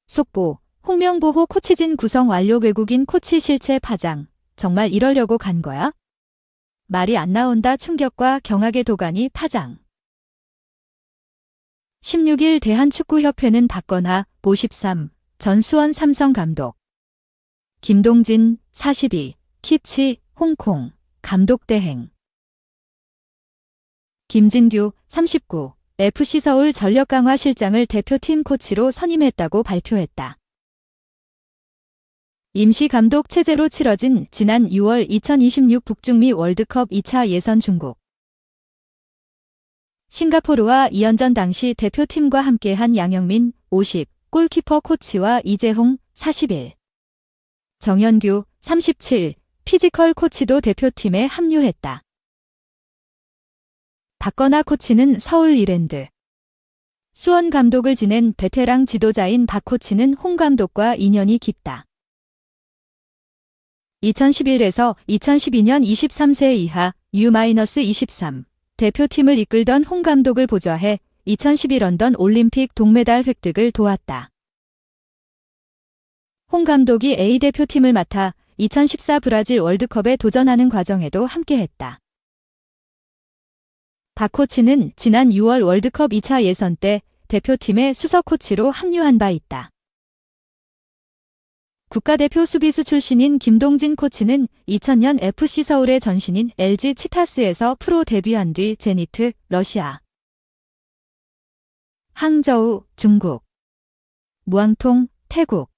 속보, 홍명보호 코치진 구성 완료. 외국인 코치 실체 파장. 정말 이러려고 간 거야? 말이 안 나온다. 충격과 경악의 도가니 파장. 16일 대한축구협회는 박건하, 53, 전 수원 삼성 감독, 김동진, 42, 키치, 홍콩, 감독 대행, 김진규, 39, FC서울 전력강화 실장을 대표팀 코치로 선임했다고 발표했다. 임시 감독 체제로 치러진 지난 6월 2026 북중미 월드컵 2차 예선 중국, 싱가포르와 2연전 당시 대표팀과 함께한 양영민, 50, 골키퍼 코치와 이재홍, 41, 정현규, 37, 피지컬 코치도 대표팀에 합류했다. 박건하 코치는 서울 이랜드, 수원 감독을 지낸 베테랑 지도자인 박 코치는 홍 감독과 인연이 깊다. 2011에서 2012년 23세 이하 U-23 대표팀을 이끌던 홍 감독을 보좌해 2012 런던 올림픽 동메달 획득을 도왔다. 홍 감독이 A대표팀을 맡아 2014 브라질 월드컵에 도전하는 과정에도 함께했다. 박 코치는 지난 6월 월드컵 2차 예선 때 대표팀의 수석 코치로 합류한 바 있다. 국가대표 수비수 출신인 김동진 코치는 2000년 FC 서울의 전신인 LG 치타스에서 프로 데뷔한 뒤 제니트, 러시아, 항저우, 중국, 무앙통, 태국,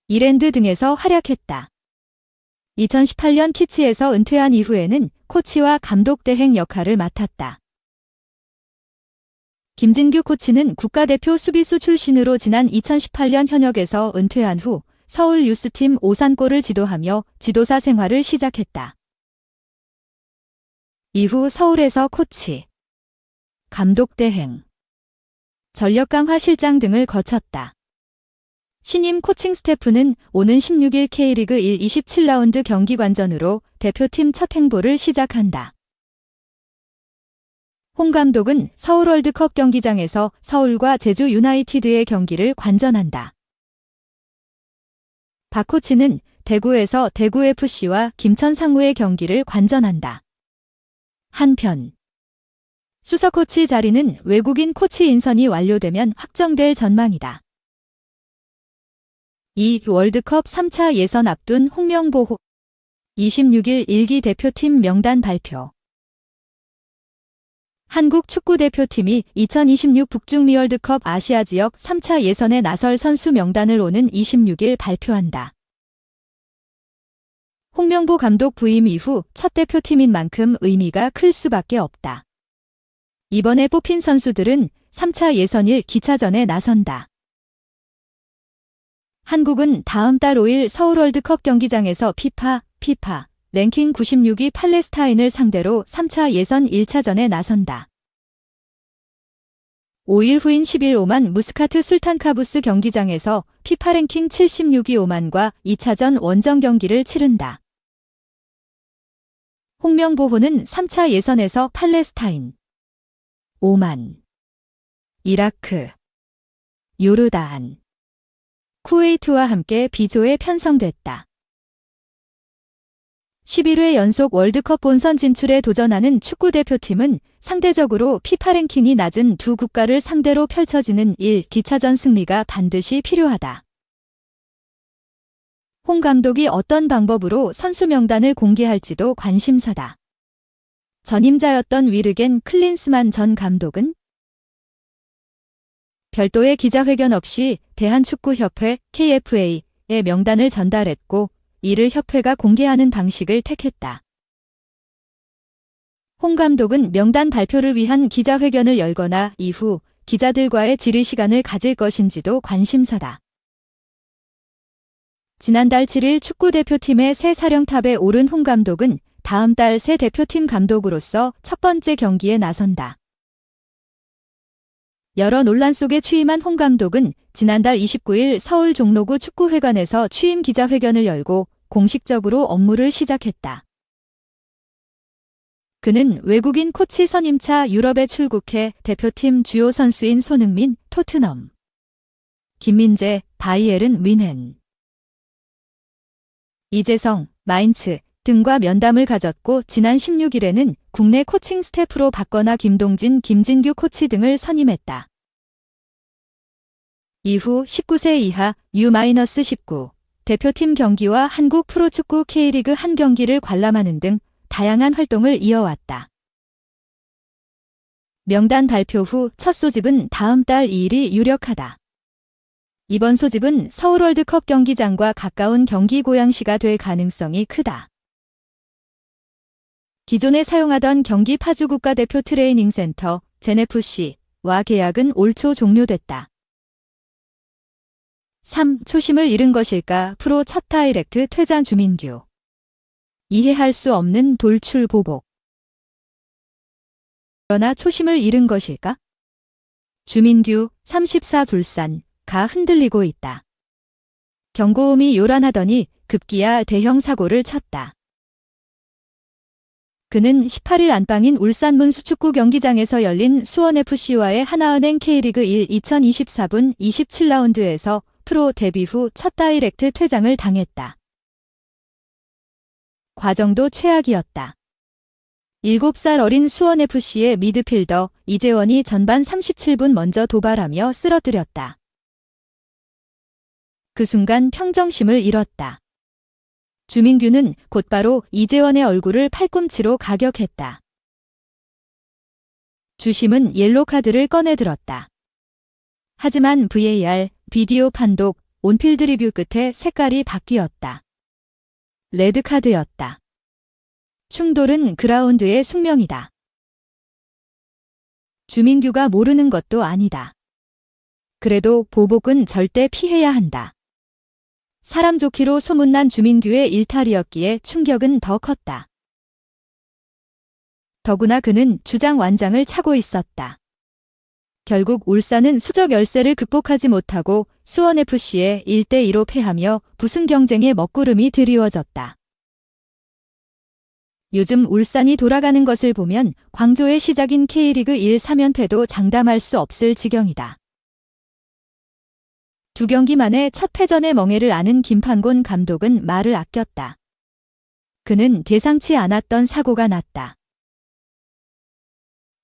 이랜드 등에서 활약했다. 2018년 키치에서 은퇴한 이후에는 코치와 감독 대행 역할을 맡았다. 김진규 코치는 국가대표 수비수 출신으로 지난 2018년 현역에서 은퇴한 후 서울 유스팀 오산골을 지도하며 지도사 생활을 시작했다. 이후 서울에서 코치, 감독 대행, 전력 강화 실장 등을 거쳤다. 신임 코칭 스태프는 오는 16일 K리그 1 27라운드 경기관전으로 대표팀 첫 행보를 시작한다. 홍 감독은 서울 월드컵 경기장에서 서울과 제주 유나이티드의 경기를 관전한다. 박 코치는 대구에서 대구FC와 김천 상무의 경기를 관전한다. 한편 수석 코치 자리는 외국인 코치 인선이 완료되면 확정될 전망이다. 이 월드컵 3차 예선 앞둔 홍명보호 26일 일기 대표팀 명단 발표. 한국 축구대표팀이 2026 북중미 월드컵 아시아 지역 3차 예선에 나설 선수 명단을 오는 26일 발표한다. 홍명보 감독 부임 이후 첫 대표팀인 만큼 의미가 클 수밖에 없다. 이번에 뽑힌 선수들은 3차 예선일 기차전에 나선다. 한국은 다음 달 5일 서울 월드컵 경기장에서 피파 랭킹 96위 팔레스타인을 상대로 3차 예선 1차전에 나선다. 5일 후인 10일 오만 무스카트 술탄 카부스 경기장에서 피파 랭킹 76위 오만과 2차전 원정 경기를 치른다. 홍명보호는 3차 예선에서 팔레스타인, 오만, 이라크, 요르단, 쿠웨이트와 함께 B조에 편성됐다. 11회 연속 월드컵 본선 진출에 도전하는 축구대표팀은 상대적으로 피파 랭킹이 낮은 두 국가를 상대로 펼쳐지는 1기차전 승리가 반드시 필요하다. 홍 감독이 어떤 방법으로 선수 명단을 공개할지도 관심사다. 전임자였던 위르겐 클린스만 전 감독은 별도의 기자회견 없이 대한축구협회 KFA의 명단을 전달했고 이를 협회가 공개하는 방식을 택했다. 홍 감독은 명단 발표를 위한 기자회견을 열거나 이후 기자들과의 질의 시간을 가질 것인지도 관심사다. 지난달 7일 축구대표팀의 새 사령탑에 오른 홍 감독은 다음 달 새 대표팀 감독으로서 첫 번째 경기에 나선다. 여러 논란 속에 취임한 홍 감독은 지난달 29일 서울 종로구 축구회관에서 취임 기자회견을 열고 공식적으로 업무를 시작했다. 그는 외국인 코치 선임차 유럽에 출국해 대표팀 주요 선수인 손흥민, 토트넘, 김민재, 바이에른 뮌헨, 이재성, 마인츠 등과 면담을 가졌고 지난 16일에는 국내 코칭 스태프로 박건하, 김동진, 김진규 코치 등을 선임했다. 이후 19세 이하 U-19 대표팀 경기와 한국 프로축구 K리그 한 경기를 관람하는 등 다양한 활동을 이어왔다. 명단 발표 후 첫 소집은 다음 달 2일이 유력하다. 이번 소집은 서울 월드컵 경기장과 가까운 경기 고양시가 될 가능성이 크다. 기존에 사용하던 경기 파주 국가대표 트레이닝 센터 젠FC와 계약은 올 초 종료됐다. 3. 초심을 잃은 것일까? 프로 첫 다이렉트 퇴장 주민규. 이해할 수 없는 돌출 보복. 그러나 초심을 잃은 것일까? 주민규 34 둘산가 흔들리고 있다. 경고음이 요란하더니 급기야 대형 사고를 쳤다. 그는 18일 안방인 울산 문수축구 경기장에서 열린 수원FC와의 하나은행 K리그 1 2024분 27라운드에서 프로 데뷔 후 첫 다이렉트 퇴장을 당했다. 과정도 최악이었다. 7살 어린 수원FC의 미드필더 이재원이 전반 37분 먼저 도발하며 쓰러뜨렸다. 그 순간 평정심을 잃었다. 주민규는 곧바로 이재원의 얼굴을 팔꿈치로 가격했다. 주심은 옐로 카드를 꺼내 들었다. 하지만 VAR, 비디오 판독, 온필드 리뷰 끝에 색깔이 바뀌었다. 레드카드였다. 충돌은 그라운드의 숙명이다. 주민규가 모르는 것도 아니다. 그래도 보복은 절대 피해야 한다. 사람 좋기로 소문난 주민규의 일탈이었기에 충격은 더 컸다. 더구나 그는 주장 완장을 차고 있었다. 결국 울산은 수적 열세를 극복하지 못하고 수원FC에 1대2로 패하며 부승 경쟁의 먹구름이 드리워졌다. 요즘 울산이 돌아가는 것을 보면 광조의 시작인 K리그 1 3연패도 장담할 수 없을 지경이다. 2경기 만에 첫 패전의 멍해를 아는 김판곤 감독은 말을 아꼈다. 그는 예상치 않았던 사고가 났다.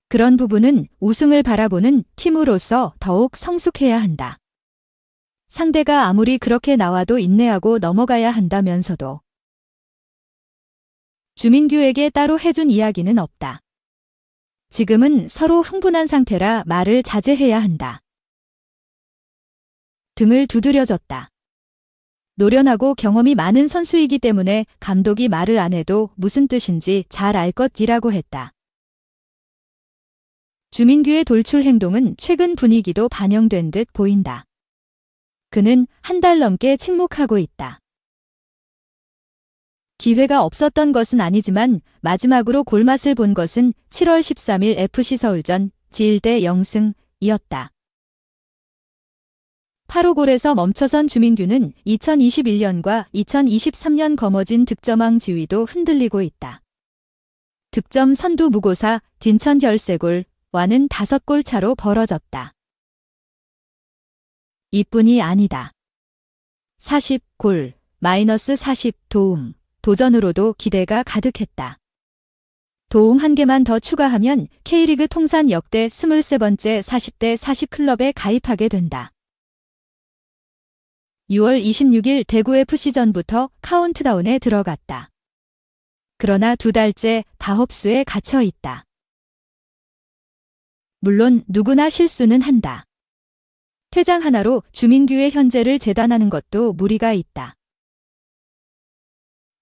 그런 부분은 우승을 바라보는 팀으로서 더욱 성숙해야 한다. 상대가 아무리 그렇게 나와도 인내하고 넘어가야 한다면서도. 주민규에게 따로 해준 이야기는 없다. 지금은 서로 흥분한 상태라 말을 자제해야 한다. 등을 두드려졌다. 노련하고 경험이 많은 선수이기 때문에 감독이 말을 안 해도 무슨 뜻인지 잘 알 것이라고 했다. 주민규의 돌출 행동은 최근 분위기도 반영된 듯 보인다. 그는 한 달 넘게 침묵하고 있다. 기회가 없었던 것은 아니지만 마지막으로 골맛을 본 것은 7월 13일 FC서울전 지1대 0승이었다. 8호 골에서 멈춰선 주민규는 2021년과 2023년 거머쥔 득점왕 지위도 흔들리고 있다. 득점 선두 무고사 딘천 결세골와는 5골 차로 벌어졌다. 이뿐이 아니다. 40골, -40 도움, 도전으로도 기대가 가득했다. 도움 한 개만 더 추가하면 K리그 통산 역대 23번째 40대 40 클럽에 가입하게 된다. 6월 26일 대구FC전부터 카운트다운에 들어갔다. 그러나 2달째 다홉수에 갇혀 있다. 물론 누구나 실수는 한다. 퇴장 하나로 주민규의 현재를 재단하는 것도 무리가 있다.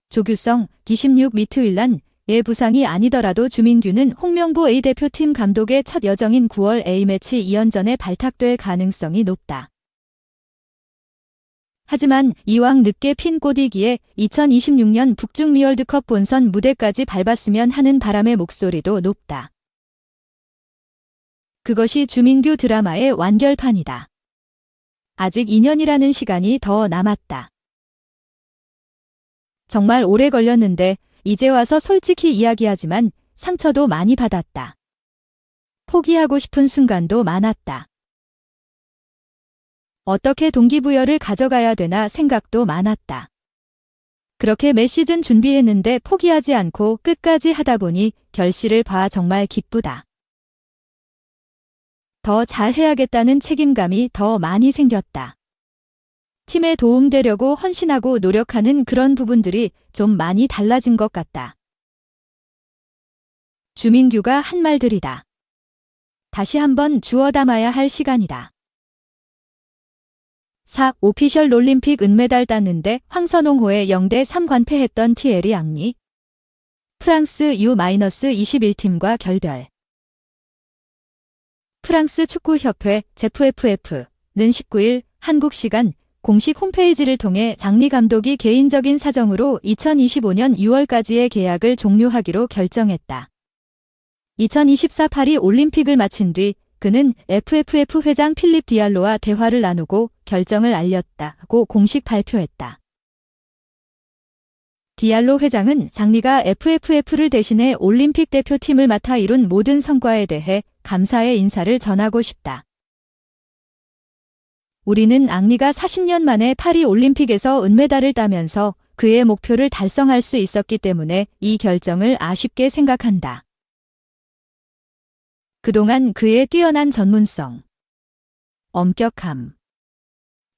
조규성, 26 미트윌란의 부상이 아니더라도 주민규는 홍명보 A대표팀 감독의 첫 여정인 9월 A매치 2연전에 발탁될 가능성이 높다. 하지만 이왕 늦게 핀 꼬디기에 2026년 북중미 월드컵 본선 무대까지 밟았으면 하는 바람의 목소리도 높다. 그것이 주민규 드라마의 완결판이다. 아직 2년이라는 시간이 더 남았다. 정말 오래 걸렸는데 이제 와서 솔직히 이야기하지만 상처도 많이 받았다. 포기하고 싶은 순간도 많았다. 어떻게 동기부여를 가져가야 되나 생각도 많았다. 그렇게 매 시즌 준비했는데 포기하지 않고 끝까지 하다 보니 결실을 봐 정말 기쁘다. 더 잘해야겠다는 책임감이 더 많이 생겼다. 팀에 도움되려고 헌신하고 노력하는 그런 부분들이 좀 많이 달라진 것 같다. 주민규가 한 말들이다. 다시 한번 주워 담아야 할 시간이다. 4. 오피셜 올림픽 은메달 땄는데 황선홍호에 0대3 관패했던 티에리 앙리. 프랑스 U-21팀과 결별. 프랑스 축구협회 ZFF는 19일 한국 시간 공식 홈페이지를 통해 앙리 감독이 개인적인 사정으로 2025년 6월까지의 계약을 종료하기로 결정했다. 2024 파리 올림픽을 마친 뒤 그는 FFF 회장 필립 디알로와 대화를 나누고 결정을 알렸다고 공식 발표했다. 디알로 회장은 앙리가 FFF를 대신해 올림픽 대표팀을 맡아 이룬 모든 성과에 대해 감사의 인사를 전하고 싶다. 우리는 앙리가 40년 만에 파리 올림픽에서 은메달을 따면서 그의 목표를 달성할 수 있었기 때문에 이 결정을 아쉽게 생각한다. 그동안 그의 뛰어난 전문성, 엄격함,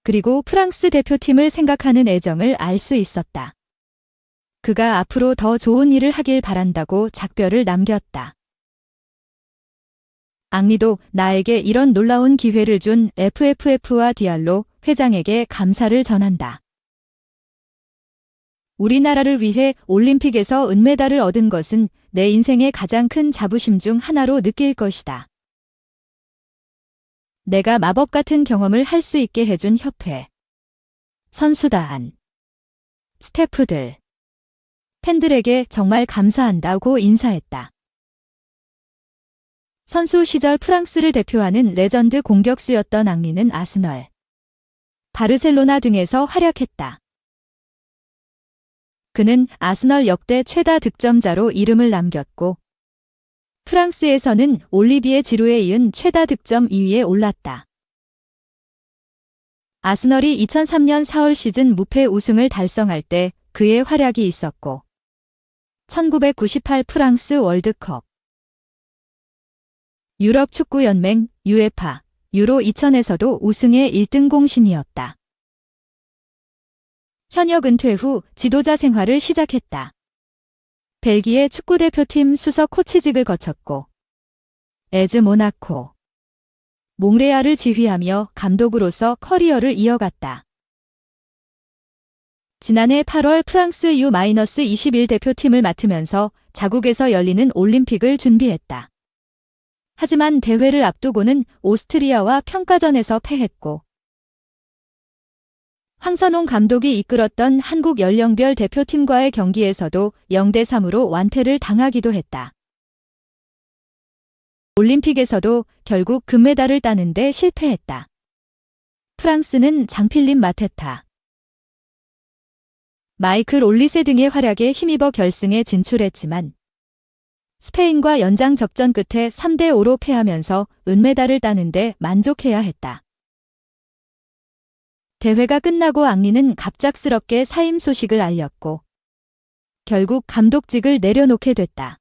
그리고 프랑스 대표팀을 생각하는 애정을 알 수 있었다. 그가 앞으로 더 좋은 일을 하길 바란다고 작별을 남겼다. 앙리도 나에게 이런 놀라운 기회를 준 FFF와 디알로 회장에게 감사를 전한다. 우리나라를 위해 올림픽에서 은메달을 얻은 것은 내 인생의 가장 큰 자부심 중 하나로 느낄 것이다. 내가 마법 같은 경험을 할 수 있게 해준 협회, 선수단, 스태프들, 팬들에게 정말 감사한다고 인사했다. 선수 시절 프랑스를 대표하는 레전드 공격수였던 앙리는 아스널, 바르셀로나 등에서 활약했다. 그는 아스널 역대 최다 득점자로 이름을 남겼고 프랑스에서는 올리비에 지루에 이은 최다 득점 2위에 올랐다. 아스널이 2003년 4월 시즌 무패 우승을 달성할 때 그의 활약이 있었고 1998 프랑스 월드컵, 유럽 축구 연맹 UEFA 유로 2000에서도 우승의 1등 공신이었다. 현역 은퇴 후 지도자 생활을 시작했다. 벨기에 축구대표팀 수석 코치직을 거쳤고 에즈 모나코, 몽레알을 지휘하며 감독으로서 커리어를 이어갔다. 지난해 8월 프랑스 U-21 대표팀을 맡으면서 자국에서 열리는 올림픽을 준비했다. 하지만 대회를 앞두고는 오스트리아와 평가전에서 패했고 황선홍 감독이 이끌었던 한국 연령별 대표팀과의 경기에서도 0대3으로 완패를 당하기도 했다. 올림픽에서도 결국 금메달을 따는데 실패했다. 프랑스는 장필립 마테타, 마이클 올리세 등의 활약에 힘입어 결승에 진출했지만 스페인과 연장 접전 끝에 3대5로 패하면서 은메달을 따는데 만족해야 했다. 대회가 끝나고 앙리는 갑작스럽게 사임 소식을 알렸고 결국 감독직을 내려놓게 됐다.